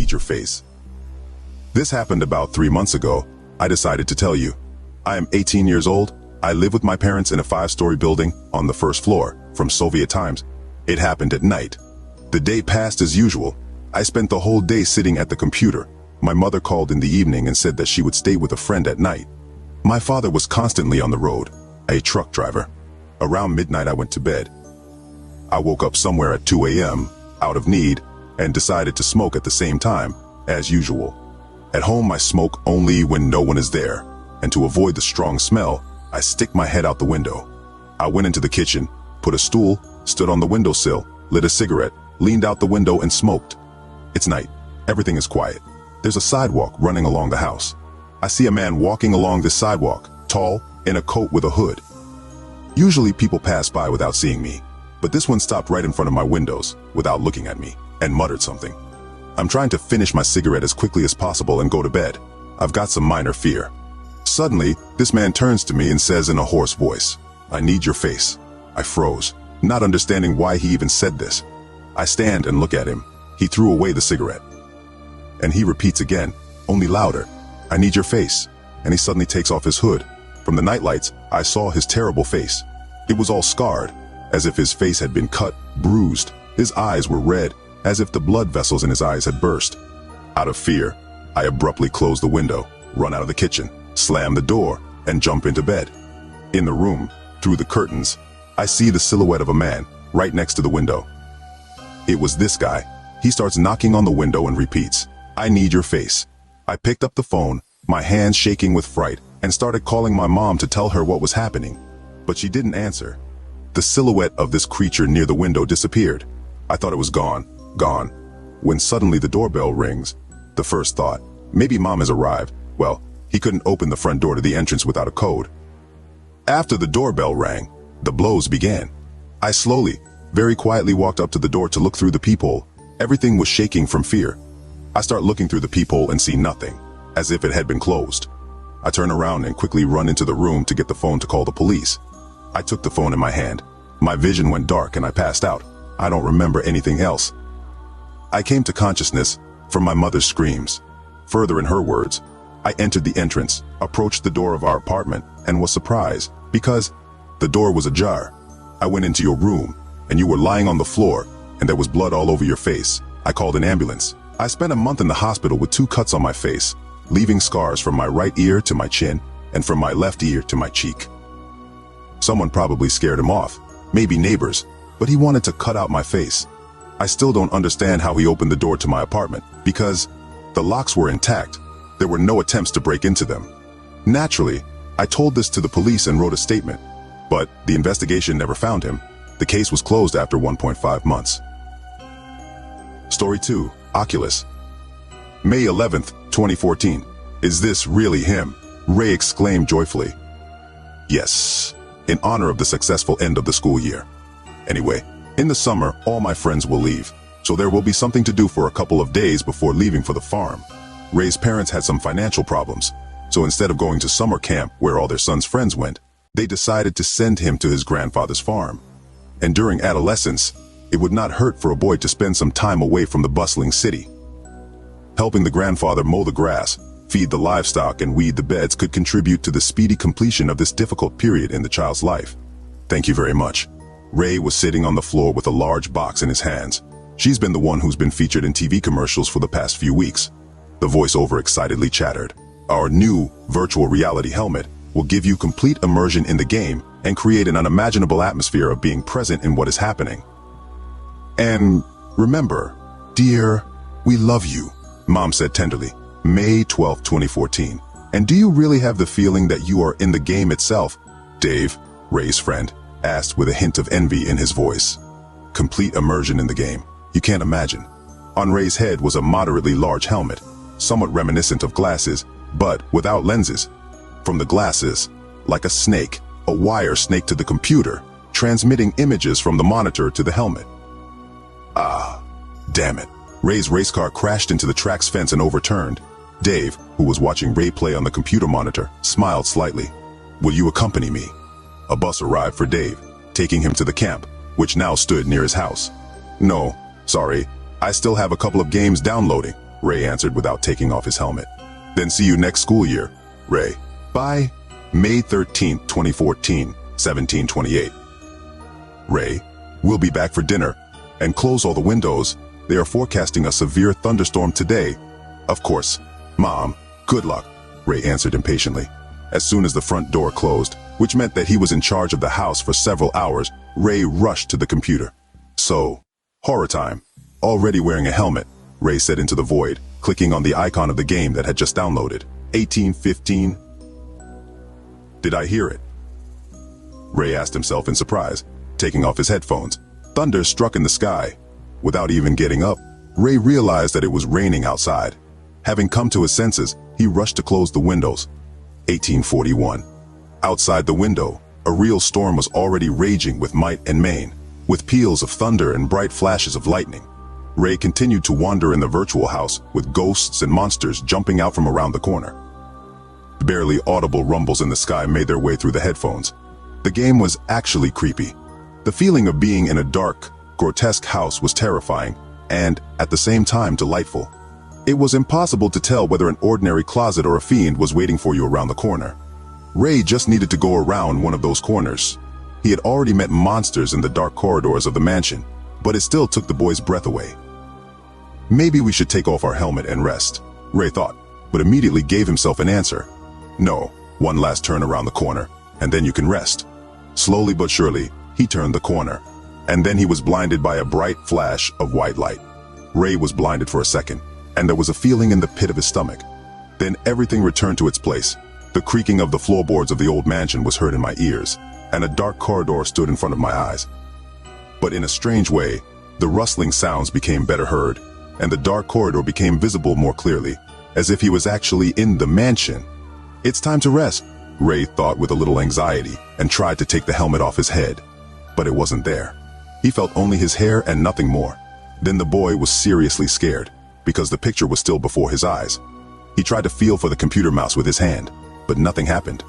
need your face. This happened about 3 months ago. I decided to tell you. I am 18 years old. I live with my parents in a 5-story building on the first floor from Soviet times. It happened at night. The day passed as usual. I spent the whole day sitting at the computer. My mother called in the evening and said that she would stay with a friend at night. My father was constantly on the road, a truck driver. Around midnight I went to bed. I woke up somewhere at 2 a.m., out of need, and decided to smoke at the same time, as usual. At home I smoke only when no one is there, and to avoid the strong smell, I stick my head out the window. I went into the kitchen, put a stool, stood on the windowsill, lit a cigarette, leaned out the window and smoked. It's night. Everything is quiet. There's a sidewalk running along the house. I see a man walking along this sidewalk, tall, in a coat with a hood. Usually people pass by without seeing me, but this one stopped right in front of my windows without looking at me and muttered something. I'm trying to finish my cigarette as quickly as possible and go to bed. I've got some minor fear. Suddenly, this man turns to me and says in a hoarse voice, "I need your face." I froze, not understanding why he even said this. I stand and look at him. He threw away the cigarette. And he repeats again, only louder, "I need your face." And he suddenly takes off his hood. From the nightlights, I saw his terrible face. It was all scarred, as if his face had been cut, bruised. His eyes were red, as if the blood vessels in his eyes had burst. Out of fear, I abruptly close the window, run out of the kitchen, slam the door, and jump into bed. In the room, through the curtains, I see the silhouette of a man, right next to the window. It was this guy. He starts knocking on the window and repeats, "I need your face." I picked up the phone, my hands shaking with fright, and started calling my mom to tell her what was happening. But she didn't answer. The silhouette of this creature near the window disappeared. I thought it was gone. When suddenly the doorbell rings. The first thought, maybe mom has arrived. Well, he couldn't open the front door to the entrance without a code. After the doorbell rang, the blows began. I slowly, very quietly walked up to the door to look through the peephole. Everything was shaking from fear. I start looking through the peephole and see nothing, as if it had been closed. I turn around and quickly run into the room to get the phone to call the police. I took the phone in my hand. My vision went dark and I passed out. I don't remember anything else. I came to consciousness from my mother's screams. Further in her words, I entered the entrance, approached the door of our apartment, and was surprised because the door was ajar. I went into your room, and you were lying on the floor, and there was blood all over your face. I called an ambulance. I spent a month in the hospital with 2 cuts on my face, leaving scars from my right ear to my chin, and from my left ear to my cheek. Someone probably scared him off, maybe neighbors, but he wanted to cut out my face. I still don't understand how he opened the door to my apartment, because the locks were intact. There were no attempts to break into them. Naturally, I told this to the police and wrote a statement, but the investigation never found him. The case was closed after 1.5 months. Story 2, Oculus. May 11th, 2014. Is this really him? Ray exclaimed joyfully. Yes, in honor of the successful end of the school year. Anyway, in the summer, all my friends will leave, so there will be something to do for a couple of days before leaving for the farm. Ray's parents had some financial problems, so instead of going to summer camp where all their son's friends went, they decided to send him to his grandfather's farm. And during adolescence, it would not hurt for a boy to spend some time away from the bustling city. Helping the grandfather mow the grass, feed the livestock, and weed the beds could contribute to the speedy completion of this difficult period in the child's life. Thank you very much. Ray was sitting on the floor with a large box in his hands. She's been the one who's been featured in TV commercials for the past few weeks. The voiceover excitedly chattered. Our new virtual reality helmet will give you complete immersion in the game and create an unimaginable atmosphere of being present in what is happening. And remember, dear, we love you, Mom said tenderly. May 12, 2014. And do you really have the feeling that you are in the game itself? Dave, Ray's friend, asked with a hint of envy in his voice. Complete immersion in the game. You can't imagine. On Ray's head was a moderately large helmet, somewhat reminiscent of glasses, but without lenses. From the glasses, like a snake, a wire snaked to the computer, transmitting images from the monitor to the helmet. Ah, damn it. Ray's race car crashed into the track's fence and overturned. Dave, who was watching Ray play on the computer monitor, smiled slightly. Will you accompany me? A bus arrived for Dave, taking him to the camp, which now stood near his house. No, sorry, I still have a couple of games downloading, Ray answered without taking off his helmet. Then see you next school year, Ray. Bye. May 13th, 2014, 1728. Ray, we'll be back for dinner. And close all the windows. They are forecasting a severe thunderstorm today. Of course. Mom, good luck, Ray answered impatiently. As soon as the front door closed, which meant that he was in charge of the house for several hours, Ray rushed to the computer. So, horror time. Already wearing a helmet, Ray said into the void, clicking on the icon of the game that had just downloaded. 1815. Did I hear it? Ray asked himself in surprise, taking off his headphones. Thunder struck in the sky. Without even getting up, Ray realized that it was raining outside. Having come to his senses, he rushed to close the windows. 1841. Outside the window, a real storm was already raging with might and main, with peals of thunder and bright flashes of lightning. Ray continued to wander in the virtual house, with ghosts and monsters jumping out from around the corner. Barely audible rumbles in the sky made their way through the headphones. The game was actually creepy. The feeling of being in a dark, grotesque house was terrifying, and, at the same time, delightful. It was impossible to tell whether an ordinary closet or a fiend was waiting for you around the corner. Ray just needed to go around one of those corners. He had already met monsters in the dark corridors of the mansion, but it still took the boy's breath away. Maybe we should take off our helmet and rest, Ray thought, but immediately gave himself an answer. No, one last turn around the corner, and then you can rest. Slowly but surely, he turned the corner, and then he was blinded by a bright flash of white light. Ray was blinded for a second, and there was a feeling in the pit of his stomach. Then everything returned to its place. The creaking of the floorboards of the old mansion was heard in my ears, and a dark corridor stood in front of my eyes. But in a strange way, the rustling sounds became better heard, and the dark corridor became visible more clearly, as if he was actually in the mansion. It's time to rest, Ray thought with a little anxiety, and tried to take the helmet off his head. But it wasn't there. He felt only his hair and nothing more. Then the boy was seriously scared, because the picture was still before his eyes. He tried to feel for the computer mouse with his hand, but nothing happened.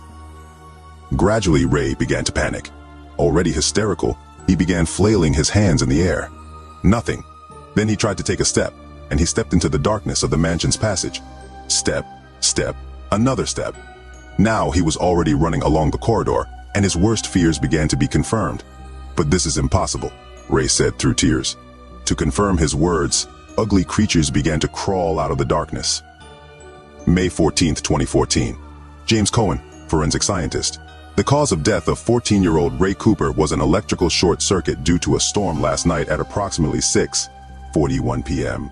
Gradually, Ray began to panic. Already hysterical, he began flailing his hands in the air. Nothing. Then he tried to take a step, and he stepped into the darkness of the mansion's passage. Step, step, another step. Now he was already running along the corridor, and his worst fears began to be confirmed. But this is impossible, Ray said through tears. To confirm his words, ugly creatures began to crawl out of the darkness. May 14th, 2014. James Cohen, forensic scientist. The cause of death of 14-year-old Ray Cooper was an electrical short circuit due to a storm last night at approximately 6:41 p.m.